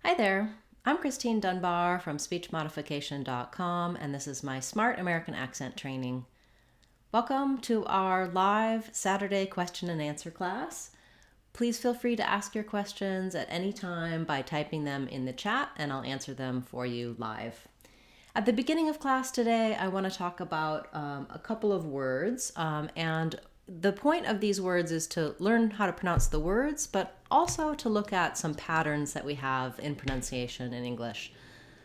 Hi there, I'm Christine Dunbar from speechmodification.com, and this is my Smart American Accent training. Welcome to our live Saturday question and answer class. Please feel free to ask your questions at any time by typing them in the chat, and I'll answer them for you live. At the beginning of class today, I want to talk about a couple of words, and the point of these words is to learn how to pronounce the words, but also to look at some patterns that we have in pronunciation in English.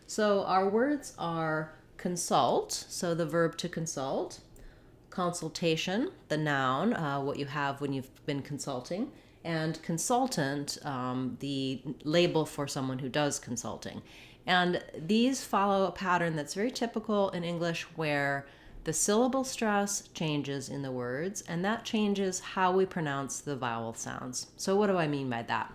So our words are consult, so the verb to consult, consultation, the noun, what you have when you've been consulting, and consultant, the label for someone who does consulting. And these follow a pattern that's very typical in English where the syllable stress changes in the words, and that changes how we pronounce the vowel sounds. So what do I mean by that?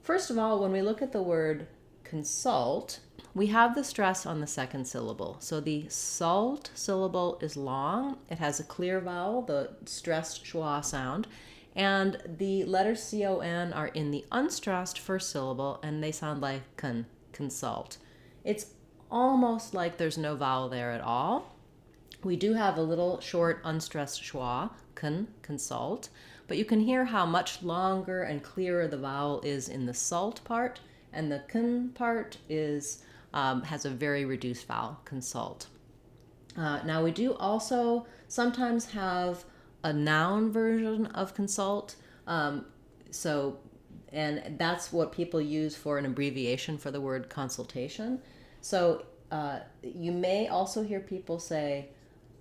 First of all, when we look at the word consult, we have the stress on the second syllable. So the salt syllable is long. It has a clear vowel, the stressed schwa sound, and the letters C-O-N are in the unstressed first syllable, and they sound like consult. It's almost like there's no vowel there at all. We do have a little short unstressed schwa, consult, but you can hear how much longer and clearer the vowel is in the salt part, and the part is has a very reduced vowel, consult. Now we do also sometimes have a noun version of consult, and that's what people use for an abbreviation for the word consultation. So you may also hear people say,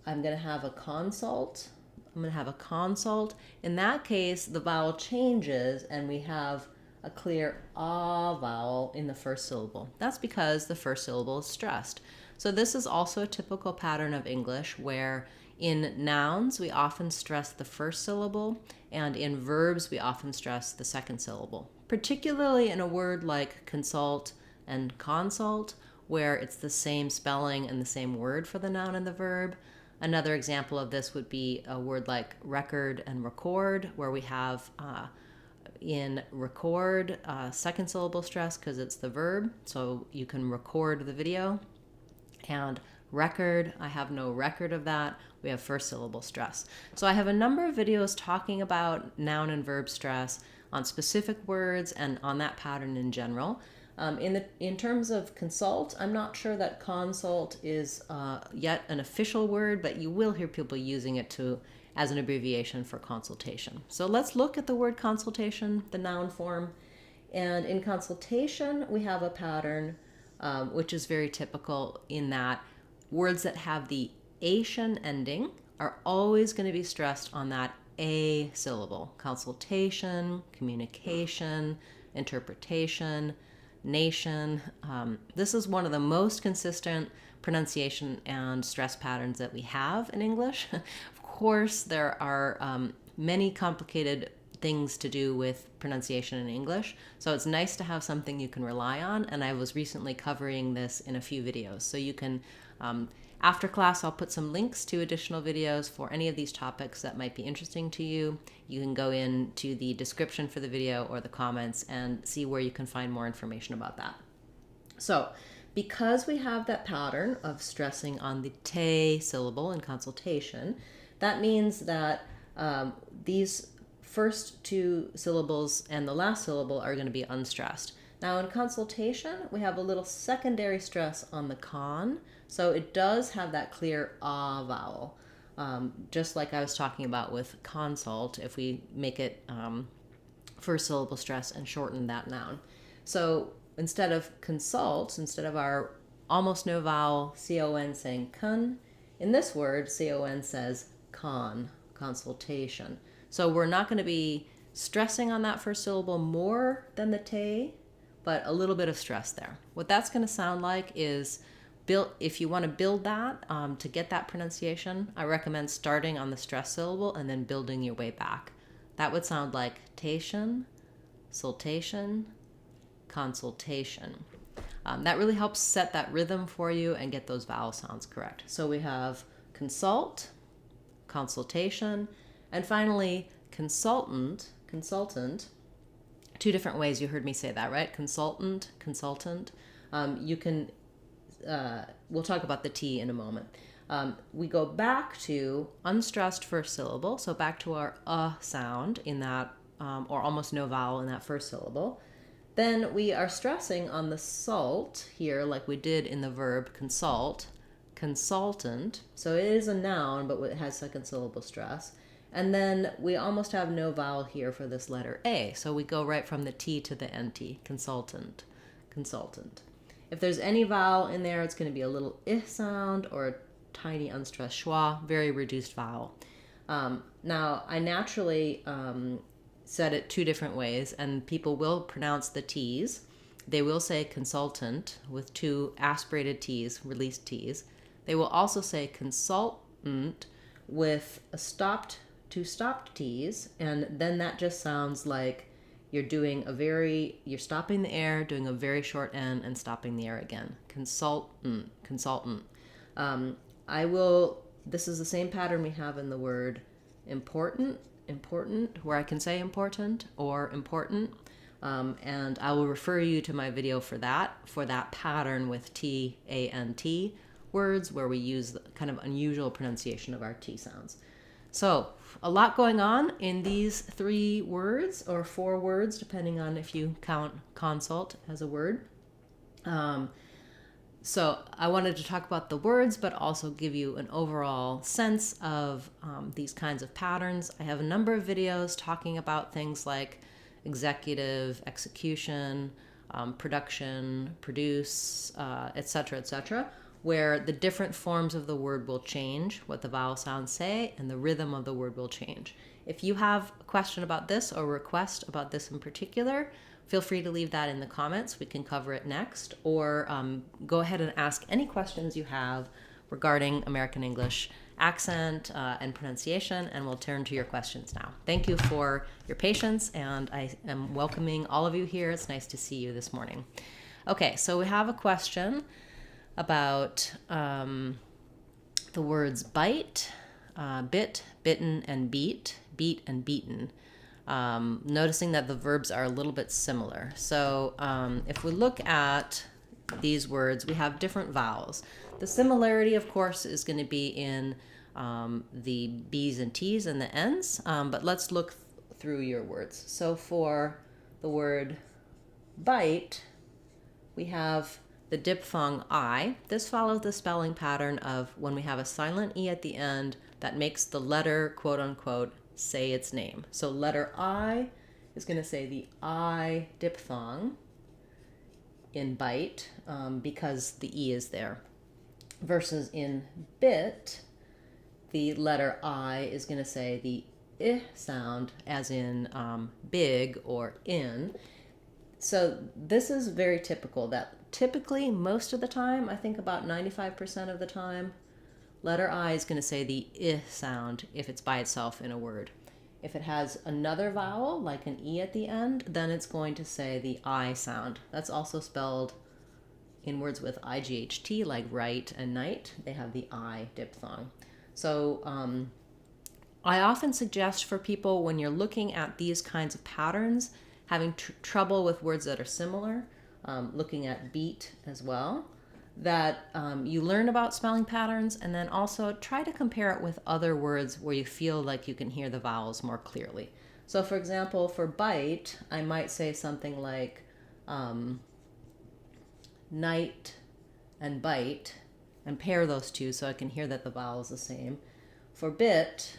I'm going to have a consult. I'm going to have a consult. In that case, the vowel changes and we have a clear ah vowel in the first syllable. That's because the first syllable is stressed. So this is also a typical pattern of English where in nouns we often stress the first syllable, and in verbs we often stress the second syllable, particularly in a word like consult and consult, where it's the same spelling and the same word for the noun and the verb. Another example of this would be a word like record and record, where we have in record second syllable stress because it's the verb, so you can record the video. And record, I have no record of that. We have first syllable stress. So I have a number of videos talking about noun and verb stress on specific words and on that pattern in general. In terms of consult, I'm not sure that consult is yet an official word, but you will hear people using it as an abbreviation for consultation. So let's look at the word consultation, the noun form. And in consultation, we have a pattern which is very typical in that words that have the ation ending are always going to be stressed on that A syllable. Consultation, communication, interpretation, nation. This is one of the most consistent pronunciation and stress patterns that we have in English. Of course, there are many complicated things to do with pronunciation in English, so it's nice to have something you can rely on, and I was recently covering this in a few videos. So you can, after class, I'll put some links to additional videos for any of these topics that might be interesting to you. You can go into the description for the video or the comments and see where you can find more information about that. So because we have that pattern of stressing on the te syllable in consultation, that means that these first two syllables and the last syllable are going to be unstressed. Now in consultation, we have a little secondary stress on the con, so it does have that clear ah vowel, just like I was talking about with consult, if we make it first syllable stress and shorten that noun. So instead of consult, instead of our almost no vowel con saying con, in this word con says consultation. So we're not going to be stressing on that first syllable more than the te, but a little bit of stress there. What that's going to sound like is, if you want to build that to get that pronunciation, I recommend starting on the stress syllable and then building your way back. That would sound like tation, sultation, consultation. That really helps set that rhythm for you and get those vowel sounds correct. So we have consult, consultation, and finally consultant Two different ways you heard me say that, right? Consultant, consultant. You can, we'll talk about the T in a moment. We go back to unstressed first syllable, so back to our sound in that, or almost no vowel in that first syllable. Then we are stressing on the salt here, like we did in the verb consult, consultant. So it is a noun, but it has second syllable stress. And then we almost have no vowel here for this letter A. So we go right from the T to the NT, consultant, consultant. If there's any vowel in there, it's going to be a little I sound or a tiny unstressed schwa, very reduced vowel. Now, I naturally said it two different ways, and people will pronounce the T's. They will say consultant with two aspirated T's, released T's. They will also say consultant with two stopped T's, and then that just sounds like you're stopping the air, doing a very short N, and stopping the air again. Consultant, consultant. This is the same pattern we have in the word important, where I can say important or important. And I will refer you to my video for that pattern with T-A-N-T words, where we use the kind of unusual pronunciation of our T sounds. So a lot going on in these 3 words or 4 words, depending on if you count consult as a word. So I wanted to talk about the words, but also give you an overall sense of these kinds of patterns. I have a number of videos talking about things like executive, execution, production, produce, etc., where the different forms of the word will change, what the vowel sounds say, and the rhythm of the word will change. If you have a question about this or request about this in particular, feel free to leave that in the comments. We can cover it next, or go ahead and ask any questions you have regarding American English accent and pronunciation, and we'll turn to your questions now. Thank you for your patience, and I am welcoming all of you here. It's nice to see you this morning. Okay, so we have a question about the words bite, bit, bitten, and beat and beaten. Noticing that the verbs are a little bit similar. So if we look at these words, we have different vowels. The similarity, of course, is going to be in the B's and T's and the N's, but let's look through your words. So for the word bite, we have the diphthong I. This follows the spelling pattern of when we have a silent E at the end that makes the letter, quote unquote, say its name. So letter I is going to say the I diphthong in bite because the E is there. Versus in bit, the letter I is going to say the I sound as in big or in. So this is very typical that typically most of the time, I think about 95% of the time, letter I is going to say the I sound if it's by itself in a word. If it has another vowel, like an E at the end, then it's going to say the I sound. That's also spelled in words with IGHT, like right and night. They have the I diphthong. So I often suggest for people, when you're looking at these kinds of patterns, having trouble with words that are similar, looking at beat as well, that you learn about spelling patterns, and then also try to compare it with other words where you feel like you can hear the vowels more clearly. So for example, for bite, I might say something like night and bite, and pair those two so I can hear that the vowel is the same. For bit,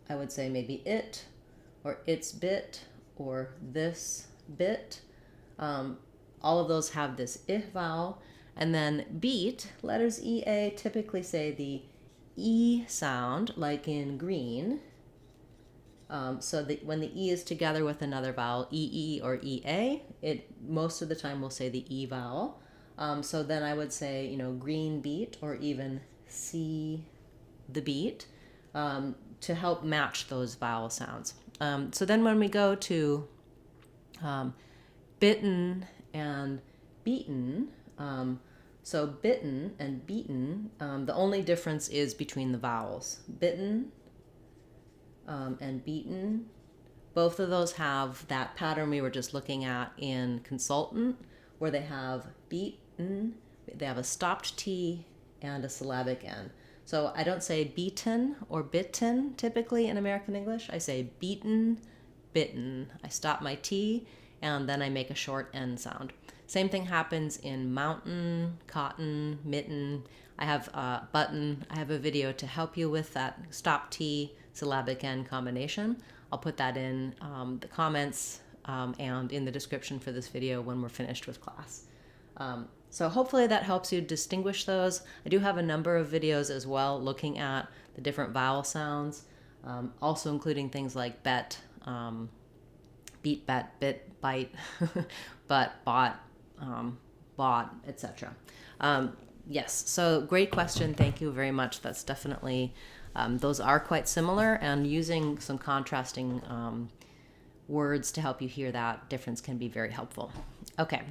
I would say maybe it, or its bit, or this bit. All of those have this I vowel. And then beat, letters EA typically say the E sound, like in green. So that when the E is together with another vowel, EE or EA, it most of the time will say the E vowel. So then I would say, green beat, or even C the beat, to help match those vowel sounds. So then when we go to bitten and beaten, so bitten and beaten, the only difference is between the vowels. Bitten and beaten Both of those have that pattern we were just looking at in consultant, where they have beaten, they have a stopped T and a syllabic N. So I don't say beaten or bitten typically in American English. I say beaten, bitten. I stop my T and then I make a short N sound. Same thing happens in mountain, cotton, mitten. I have button. I have a video to help you with that stop T, syllabic N combination. I'll put that in the comments and in the description for this video when we're finished with class. So hopefully that helps you distinguish those. I do have a number of videos as well looking at the different vowel sounds, also including things like bet, beat, bet, bit, bite, but, bought, bought, etc. Yes, so great question. Thank you very much. That's definitely, those are quite similar, and using some contrasting words to help you hear that difference can be very helpful. Okay.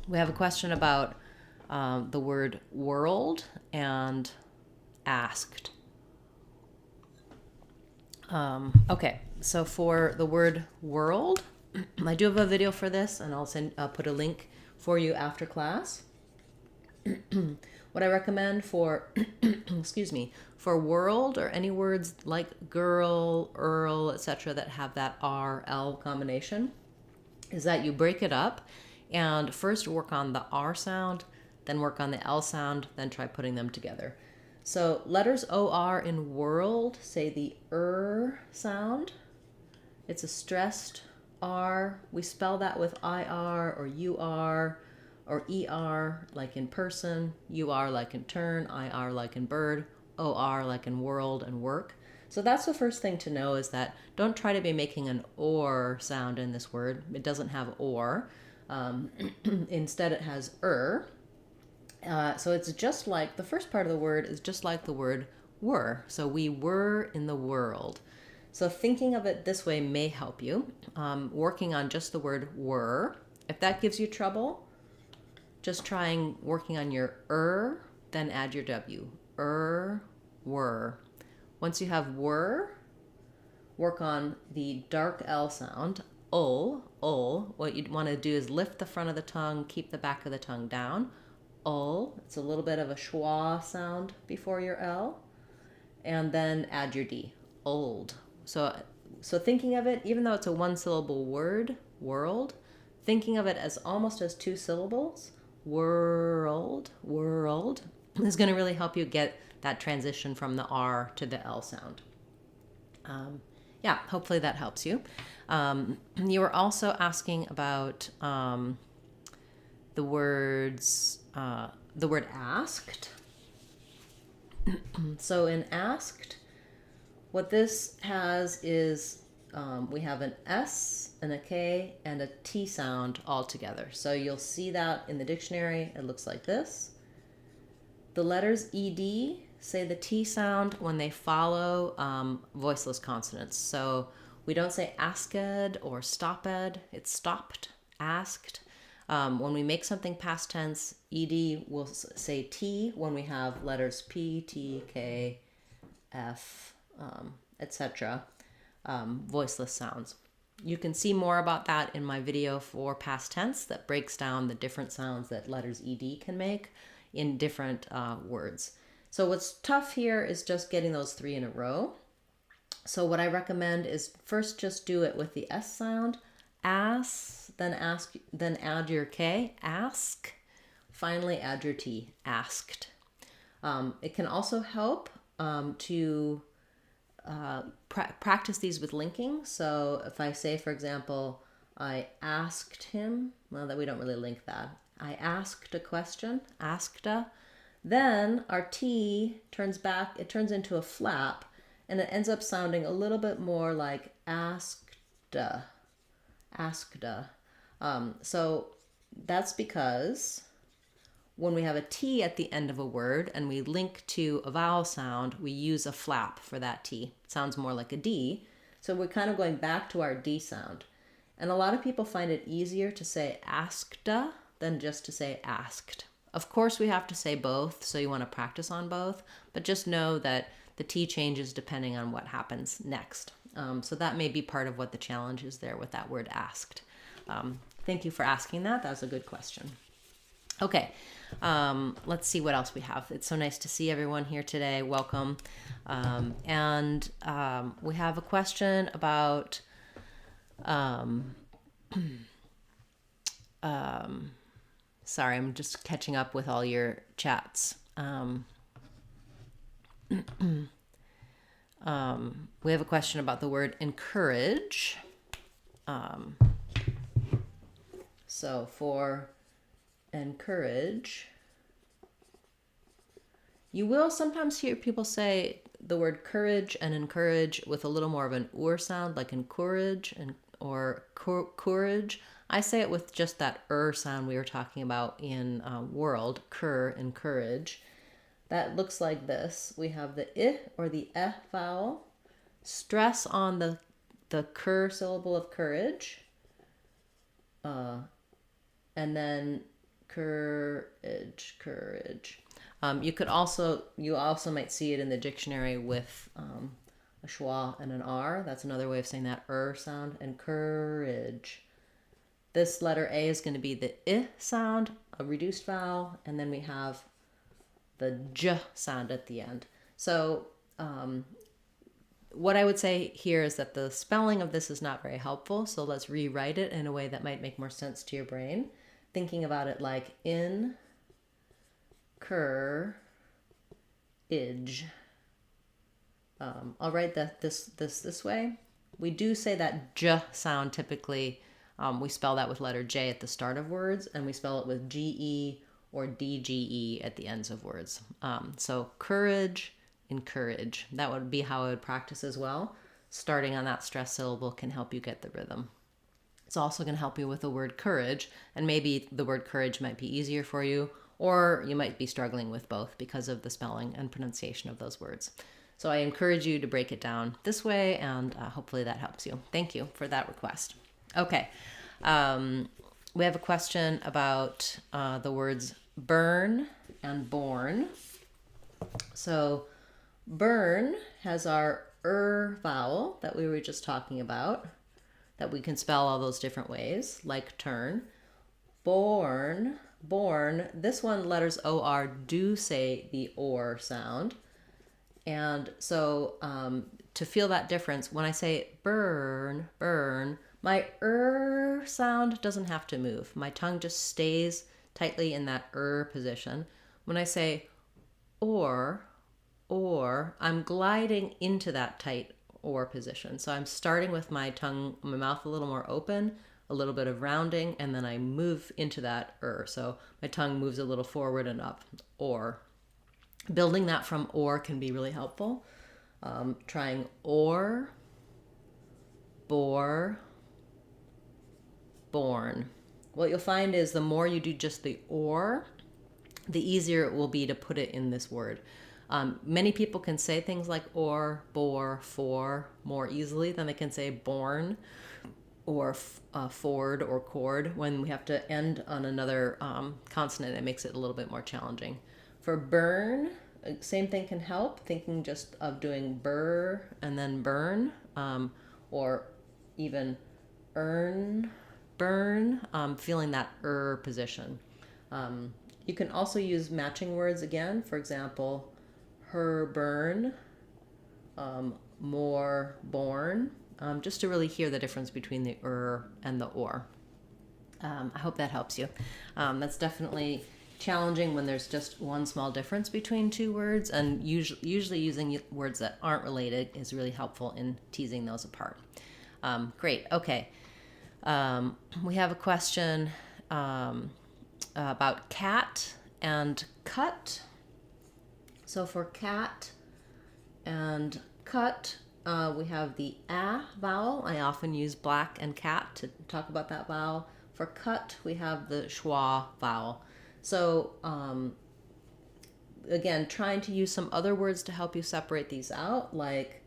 We have a question about the word world and asked. Okay, so for the word world, I do have a video for this, and I'll put a link for you after class. What I recommend for, excuse me, for world or any words like girl, earl, etc. that have that R-L combination is that you break it up and first work on the R sound, then work on the L sound, then try putting them together. So letters OR in world say the sound. It's a stressed R. We spell that with IR or UR or ER like in person, UR like in turn, IR like in bird, OR like in world and work. So that's the first thing to know, is that don't try to be making an OR sound in this word. It doesn't have OR. Instead it has so it's just like, the first part of the word is just like the word were. So we were in the world. So thinking of it this way may help you. Working on just the word were. If that gives you trouble, just trying working on your then add your W. Were. Once you have were, work on the dark L sound. What you'd want to do is lift the front of the tongue, keep the back of the tongue down. It's a little bit of a schwa sound before your L, and then add your D. Old. So thinking of it, even though it's a one-syllable word, world, thinking of it as almost as two syllables, world, is going to really help you get that transition from the R to the L sound. Yeah, hopefully that helps you. You were also asking about the word asked. So in asked, what this has is we have an S and a K and a T sound all together. So you'll see that in the dictionary. It looks like this. The letters ED say the T sound when they follow voiceless consonants. So we don't say asked or stopped. It's stopped, asked. When we make something past tense, ED will say T when we have letters P, T, K, F, etc. Voiceless sounds. You can see more about that in my video for past tense that breaks down the different sounds that letters ED can make in different words. So what's tough here is just getting those three in a row. So what I recommend is first just do it with the S sound, ask, then add your K, ask, finally add your T, asked. It can also help to practice these with linking. So if I say, for example, I asked him, well, that we don't really link that. I asked a question, asked a. Then our T turns back, it turns into a flap, and it ends up sounding a little bit more like asked. So that's because when we have a T at the end of a word and we link to a vowel sound, we use a flap for that T. It sounds more like a D. So we're kind of going back to our D sound. And a lot of people find it easier to say asked than just to say asked. Of course, we have to say both, so you want to practice on both, but just know that the T changes depending on what happens next. So that may be part of what the challenge is there with that word asked. Thank you for asking that. That was a good question. Okay, let's see what else we have. It's so nice to see everyone here today. Welcome. And we have a question about sorry, I'm just catching up with all your chats. We have a question about the word encourage. So for encourage, you will sometimes hear people say the word courage and encourage with a little more of an or sound, like encourage or courage. I say it with just that sound we were talking about in world, encourage. That looks like this. We have the I or the vowel, stress on the syllable of courage, and then courage. You also might see it in the dictionary with a schwa and an r. That's another way of saying that sound. And courage. This letter A is going to be the I sound, a reduced vowel, and then we have the j sound at the end. So what I would say here is that the spelling of this is not very helpful, so let's rewrite it in a way that might make more sense to your brain. Thinking about it like in, age. I'll write that this way. We do say that j sound typically, we spell that with letter J at the start of words, and we spell it with GE or DGE at the ends of words. So courage, encourage. That would be how I would practice as well. Starting on that stress syllable can help you get the rhythm. It's also going to help you with the word courage, and maybe the word courage might be easier for you, or you might be struggling with both because of the spelling and pronunciation of those words. So I encourage you to break it down this way, and hopefully that helps you. Thank you for that request. Okay, we have a question about the words burn and born. So burn has our vowel that we were just talking about, that we can spell all those different ways, like turn. Born, this one, letters OR do say the or sound. And so to feel that difference, when I say burn, my sound doesn't have to move. My tongue just stays tightly in that position. When I say or, I'm gliding into that tight or position. So I'm starting with my mouth a little more open, a little bit of rounding, and then I move into that So my tongue moves a little forward and up, or. Building that from or can be really helpful. Trying or, bore, born. What you'll find is the more you do just the or, the easier it will be to put it in this word. Many people can say things like or, bore, for more easily than they can say born or ford or cord. When we have to end on another consonant, it makes it a little bit more challenging. For burn, same thing can help, thinking just of doing burr and then burn, or even burn, feeling that position. You can also use matching words again. For example, her burn, more born, just to really hear the difference between the and the or. I hope that helps you. That's definitely challenging when there's just one small difference between two words, and usually using words that aren't related is really helpful in teasing those apart. Great. Okay. We have a question about cat and cut. So for cat and cut, we have the vowel. I often use black and cat to talk about that vowel. For cut, we have the schwa vowel. So again, trying to use some other words to help you separate these out, like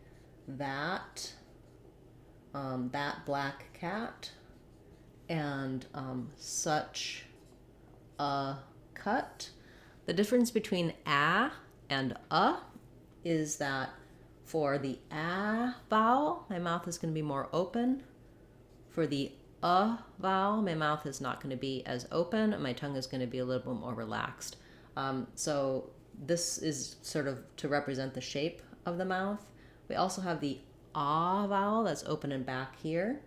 that black cat, and such a cut. The difference between and is that For the ah vowel, my mouth is going to be more open. For the vowel, my mouth is not going to be as open. My tongue is going to be a little bit more relaxed. So this is sort of to represent the shape of the mouth. We also have the ah vowel that's open and back here,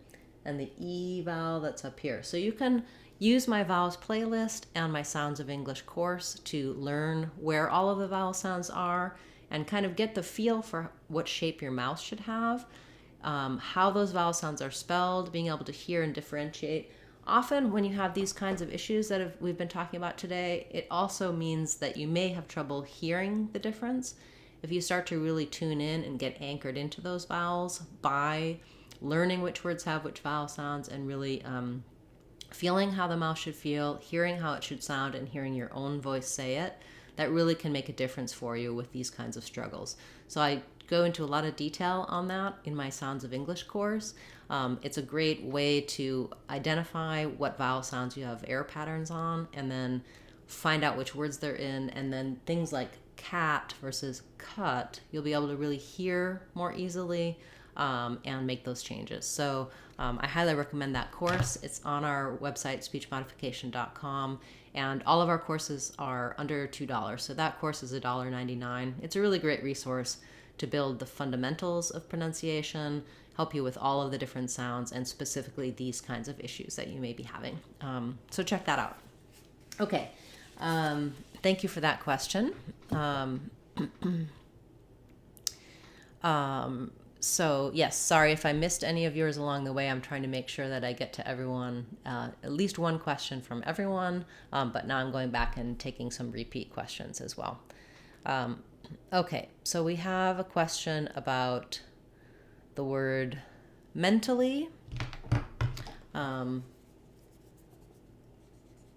and the e vowel that's up here. So you can use my vowels playlist and my Sounds of English course to learn where all of the vowel sounds are and kind of get the feel for what shape your mouth should have, how those vowel sounds are spelled, being able to hear and differentiate. Often when you have these kinds of issues that we've been talking about today, it also means that you may have trouble hearing the difference. If you start to really tune in and get anchored into those vowels by learning which words have which vowel sounds and really feeling how the mouth should feel, hearing how it should sound, and hearing your own voice say it, that really can make a difference for you with these kinds of struggles. So I go into a lot of detail on that in my Sounds of English course. It's a great way to identify what vowel sounds you have air patterns on, and then find out which words they're in, and then things like cat versus cut, you'll be able to really hear more easily and make those changes. So I highly recommend that course. It's on our website, speechmodification.com, and all of our courses are under $2. So that course is $1.99. It's a really great resource to build the fundamentals of pronunciation, help you with all of the different sounds, and specifically these kinds of issues that you may be having. So check that out. Okay, thank you for that question. So yes, sorry if I missed any of yours along the way. I'm trying to make sure that I get to everyone, at least one question from everyone, but now I'm going back and taking some repeat questions as well. Okay, so we have a question about the word mentally.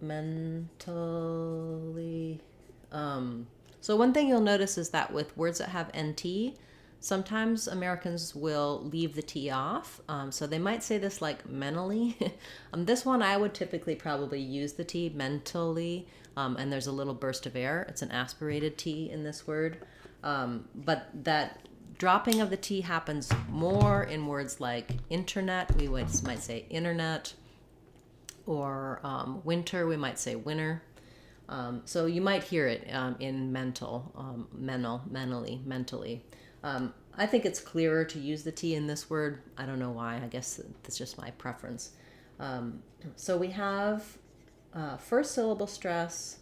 Mentally. So one thing you'll notice is that with words that have NT, sometimes Americans will leave the T off. So they might say this like mentally. This one I would typically probably use the T, mentally, and there's a little burst of air. It's an aspirated T in this word. But that dropping of the T happens more in words like internet. We might say internet, or winter, we might say winter. So you might hear it in mentally. I think it's clearer to use the T in this word. I don't know why. I guess that's just my preference. So we have first syllable stress.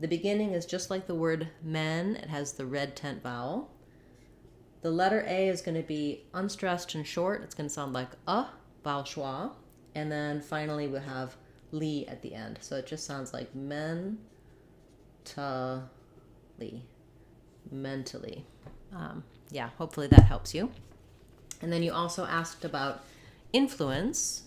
The beginning is just like the word men. It has the red tent vowel. The letter A is going to be unstressed and short. It's going to sound like vowel schwa. And then finally we have li at the end. So it just sounds like mentally. Yeah, hopefully that helps you. And then you also asked about influence.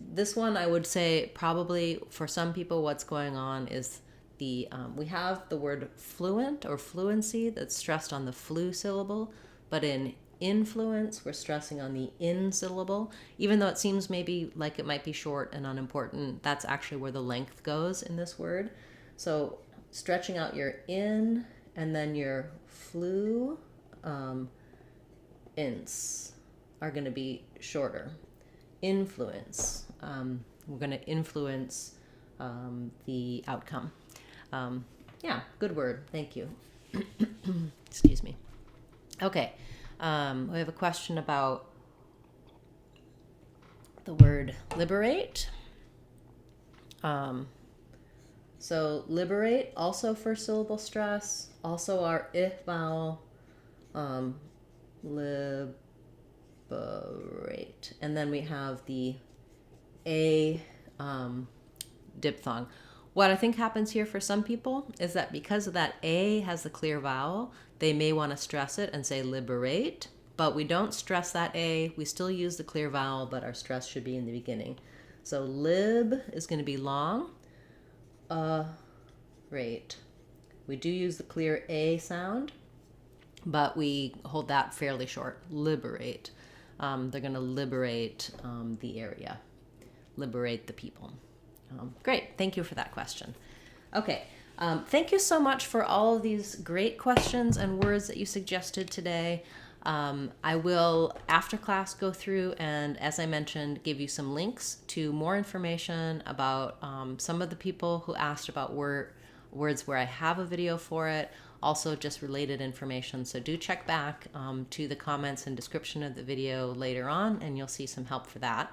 This one I would say probably for some people what's going on is we have the word fluent or fluency that's stressed on the flu syllable, but in influence we're stressing on the in syllable. Even though it seems maybe like it might be short and unimportant, that's actually where the length goes in this word. So stretching out your in and then your flu ins are going to be shorter. Influence. We're going to influence the outcome. Yeah, good word. Thank you. Excuse me. Okay. We have a question about the word liberate. So liberate, also first syllable stress, also our I vowel, liberate. And then we have the A diphthong. What I think happens here for some people is that because of that A has the clear vowel, they may want to stress it and say liberate, but we don't stress that A. We still use the clear vowel, but our stress should be in the beginning. So lib is going to be long. Rate. We do use the clear A sound, but we hold that fairly short. Liberate. They're going to liberate the area. Liberate the people. Great. Thank you for that question. Okay. Thank you so much for all of these great questions and words that you suggested today. I will, after class, go through and, as I mentioned, give you some links to more information about some of the people who asked about words where I have a video for it, also just related information. So do check back to the comments and description of the video later on, and you'll see some help for that.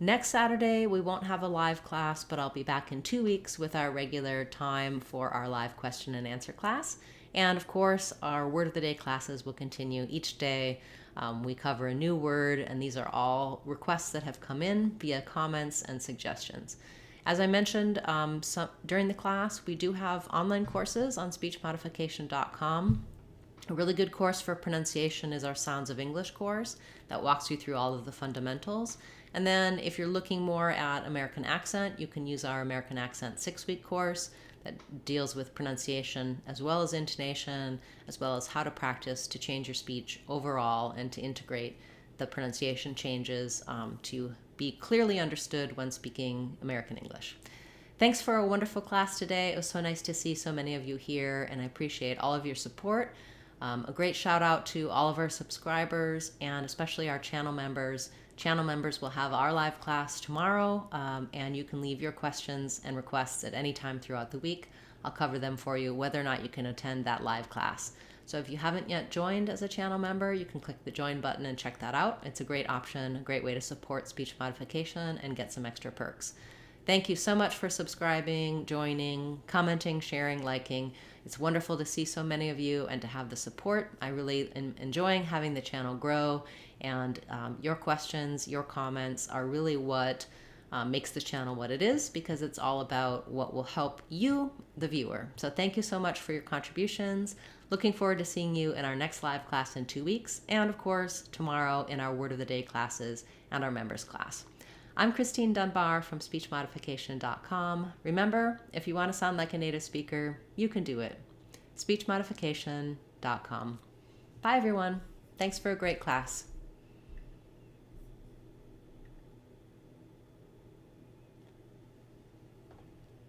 Next Saturday, we won't have a live class, but I'll be back in 2 weeks with our regular time for our live question and answer class. And of course, our Word of the Day classes will continue each day. We cover a new word, and these are all requests that have come in via comments and suggestions. As I mentioned during the class, we do have online courses on speechmodification.com. A really good course for pronunciation is our Sounds of English course that walks you through all of the fundamentals. And then if you're looking more at American accent, you can use our American Accent 6-week course that deals with pronunciation as well as intonation, as well as how to practice to change your speech overall and to integrate the pronunciation changes to be clearly understood when speaking American English. Thanks for a wonderful class today. It was so nice to see so many of you here, and I appreciate all of your support. A great shout out to all of our subscribers and especially our channel members. Channel members will have our live class tomorrow, and you can leave your questions and requests at any time throughout the week. I'll cover them for you, whether or not you can attend that live class. So if you haven't yet joined as a channel member, you can click the join button and check that out. It's a great option, a great way to support speech modification and get some extra perks. Thank you so much for subscribing, joining, commenting, sharing, liking. It's wonderful to see so many of you and to have the support. I really am enjoying having the channel grow, and your questions, your comments are really what makes the channel what it is, because it's all about what will help you, the viewer. So thank you so much for your contributions. Looking forward to seeing you in our next live class in 2 weeks, and of course tomorrow in our Word of the Day classes and our members class. I'm Christine Dunbar from speechmodification.com. Remember, if you want to sound like a native speaker, you can do it. speechmodification.com. Bye everyone. Thanks for a great class.